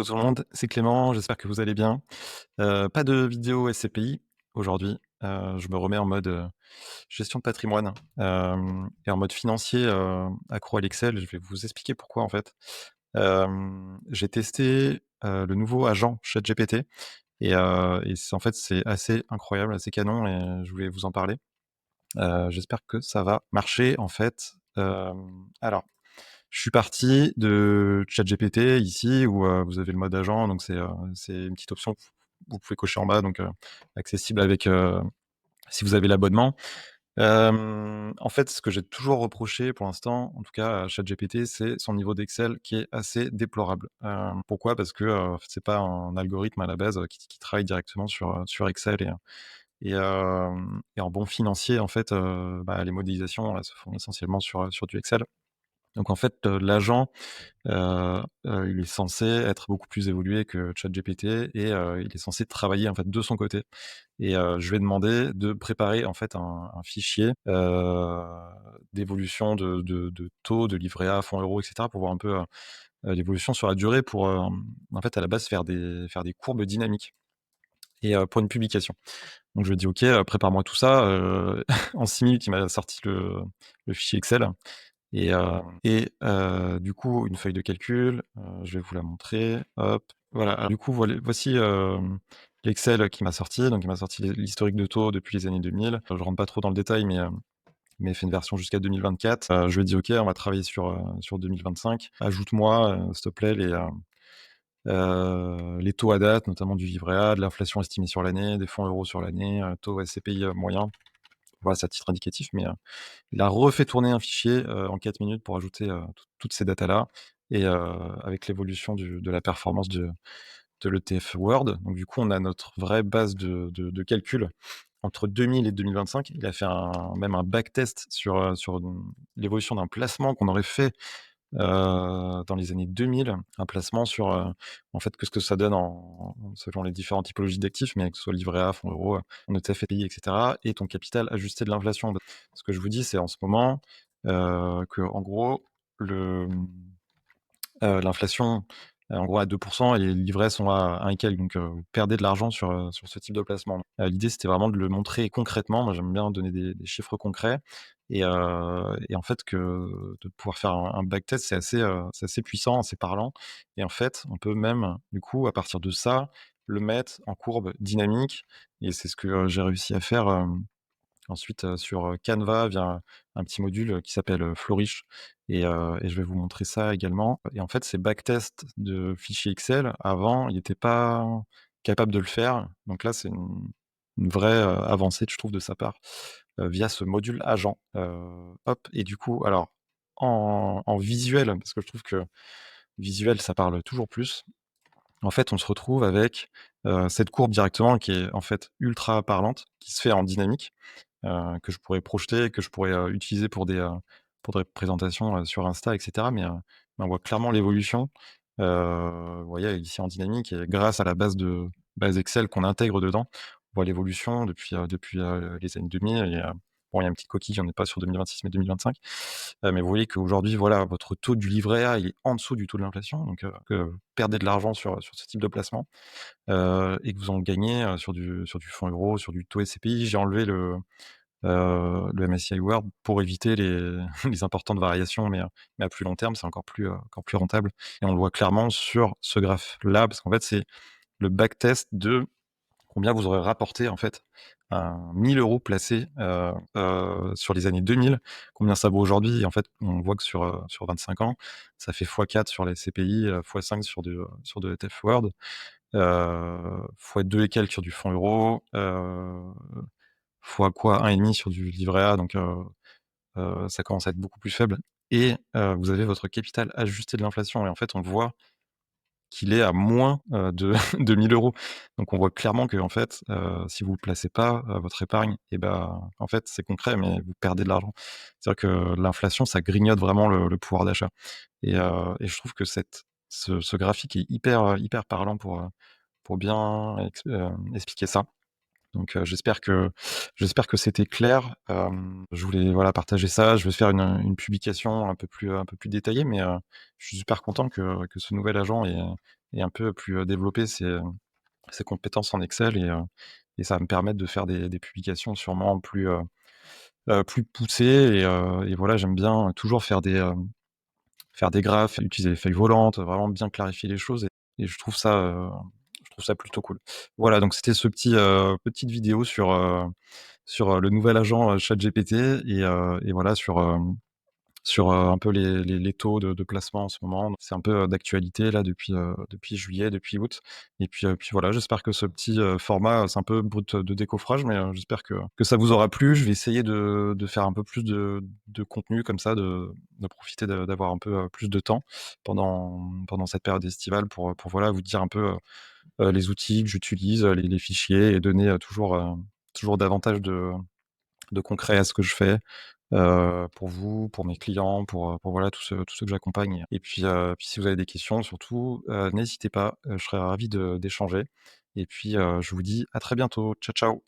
Hello tout le monde, c'est Clément, j'espère que vous allez bien. Pas de vidéo SCPI aujourd'hui, je me remets en mode, gestion de patrimoine, et en mode financier, accro à l'Excel. Je vais vous expliquer pourquoi en fait. J'ai testé, le nouveau agent ChatGPT et c'est en fait, c'est assez incroyable, assez canon et je voulais vous en parler. J'espère que ça va marcher en fait. Alors je suis parti de ChatGPT ici où, vous avez le mode agent, donc c'est une petite option que vous pouvez cocher en bas, donc accessible avec, si vous avez l'abonnement. En fait, ce que j'ai toujours reproché pour l'instant, en tout cas à ChatGPT, c'est son niveau d'Excel qui est assez déplorable. Pourquoi? Parce que, c'est pas un algorithme à la base, qui travaille directement sur Excel et en bon financier, en fait, bah, les modélisations, elles se font essentiellement sur du Excel. Donc en fait, l'agent, il est censé être beaucoup plus évolué que ChatGPT et il est censé travailler, en fait, de son côté et je lui ai demandé de préparer, en fait, un fichier, d'évolution de taux de livret A, fonds euros et cetera pour voir un peu, l'évolution sur la durée pour, en fait, à la base, faire des courbes dynamiques et pour une publication. Donc je lui ai dit: «OK, prépare-moi tout ça», en 6 minutes, il m'a sorti le fichier Excel et du coup, une feuille de calcul, je vais vous la montrer, hop, voilà. Alors du coup, voici, l'Excel qui m'a sorti. Donc il m'a sorti l'historique de taux depuis les années 2000. Je rentre pas trop dans le détail, mais il fait une version jusqu'à 2024. Je lui ai dit: «OK, on va travailler sur 2025. Ajoute-moi, s'il te plaît, les taux à date, notamment du livret A, de l'inflation estimée sur l'année, des fonds euros sur l'année, taux SCPI, moyen». Voilà, c'est à titre indicatif, mais il a refait tourner un fichier, en 4 minutes pour ajouter, toutes ces datas-là et avec l'évolution de la performance de l'ETF Word. Donc du coup, on a notre vraie base de calcul entre 2000 et 2025. Il a fait même un backtest sur l'évolution d'un placement qu'on aurait fait, dans les années 2000. Un placement sur, en fait, que ce que ça donne selon les différentes typologies d'actifs, mais que ce soit livret A, fonds euros, en ETF, FPI et cetera et ton capital ajusté de l'inflation. Ce que je vous dis, c'est en ce moment, qu'en gros, l'inflation, en gros à 2 et les livrets sont à 1 et quelques, donc vous perdez de l'argent sur ce type de placement. L'idée, c'était vraiment de le montrer concrètement. Moi, j'aime bien donner des chiffres concrets et en fait de pouvoir faire un backtest, c'est assez puissant, assez parlant et en fait, on peut même, du coup, à partir de ça, le mettre en courbe dynamique et c'est ce que, j'ai réussi à faire, ensuite, sur, Canva via un petit module, qui s'appelle, Flourish et je vais vous montrer ça également et en fait, ces backtests de fichiers Excel, avant, il était pas capable de le faire. Donc là, c'est une vraie, avancée, je trouve, de sa part, via ce module agent. Hop et du coup, alors en visuel, parce que je trouve que visuel, ça parle toujours plus. En fait, on se retrouve avec, cette courbe directement qui est, en fait, ultra parlante, qui se fait en dynamique. Que je pourrais projeter, que je pourrais, utiliser pour des présentations, sur Insta et cetera. Mais on voit clairement l'évolution. Vous voyez ici en dynamique et grâce à la base Excel qu'on intègre dedans, on voit l'évolution depuis les années 2000 et bon, il y a une petite coquille, on n'est pas sur 2026 mais 2025. Mais vous voyez qu'aujourd'hui, voilà, votre taux du livret A, il est en dessous du taux de l'inflation, donc que vous perdez de l'argent sur ce type de placement, et que vous en gagnez, sur du fonds euro, sur du taux SCPI. J'ai enlevé le MSCI World pour éviter les les importantes variations, mais à plus long terme, c'est encore plus rentable et on le voit clairement sur ce graphe-là, parce qu'en fait, c'est le backtest de combien vous aurez rapporté, en fait, un 1 000 € placés, sur les années 2000, combien ça vaut aujourd'hui et en fait, on voit que sur 25 ans, ça fait fois 4 sur les CPI, fois 5 sur de l'ETF World, fois 2 et quelques sur du fonds euro, fois quoi? 1,5 sur du livret A, donc ça commence à être beaucoup plus faible et vous avez votre capital ajusté de l'inflation et en fait, on voit qu'il est à moins, de de 1 000 €. Donc on voit clairement qu'en fait, si vous ne placez pas, votre épargne et ben, en fait, c'est concret, mais vous perdez de l'argent. C'est-à-dire que l'inflation, ça grignote vraiment le pouvoir d'achat et je trouve que ce graphique est hyper parlant pour bien expliquer ça. Donc j'espère que c'était clair. Je voulais, voilà, partager ça. Je vais faire une publication un peu plus détaillée, mais je suis super content que ce nouvel agent et un peu plus, développer ses compétences en Excel et ça va me permettre de faire des publications sûrement plus poussées et voilà, j'aime bien toujours faire des graphes, utiliser les feuilles volantes, vraiment bien clarifier les choses et je trouve ça plutôt cool. Voilà, donc c'était petite vidéo sur le nouvel agent, ChatGPT et voilà sur un peu les taux de placement en ce moment. C'est un peu, d'actualité là depuis juillet, depuis août et puis voilà, j'espère que ce petit, format, c'est un peu brut de décoffrage, mais j'espère que ça vous aura plu. Je vais essayer de faire un peu plus de contenu comme ça, de profiter d'avoir un peu, plus de temps pendant cette période estivale pour voilà, vous dire un peu, les outils que j'utilise, les fichiers et donner, toujours davantage de concret à ce que je fais, pour vous, pour mes clients, pour voilà tous ceux que j'accompagne et puis si vous avez des questions surtout, n'hésitez pas, je serais ravi d'échanger et puis, je vous dis à très bientôt. Ciao, ciao.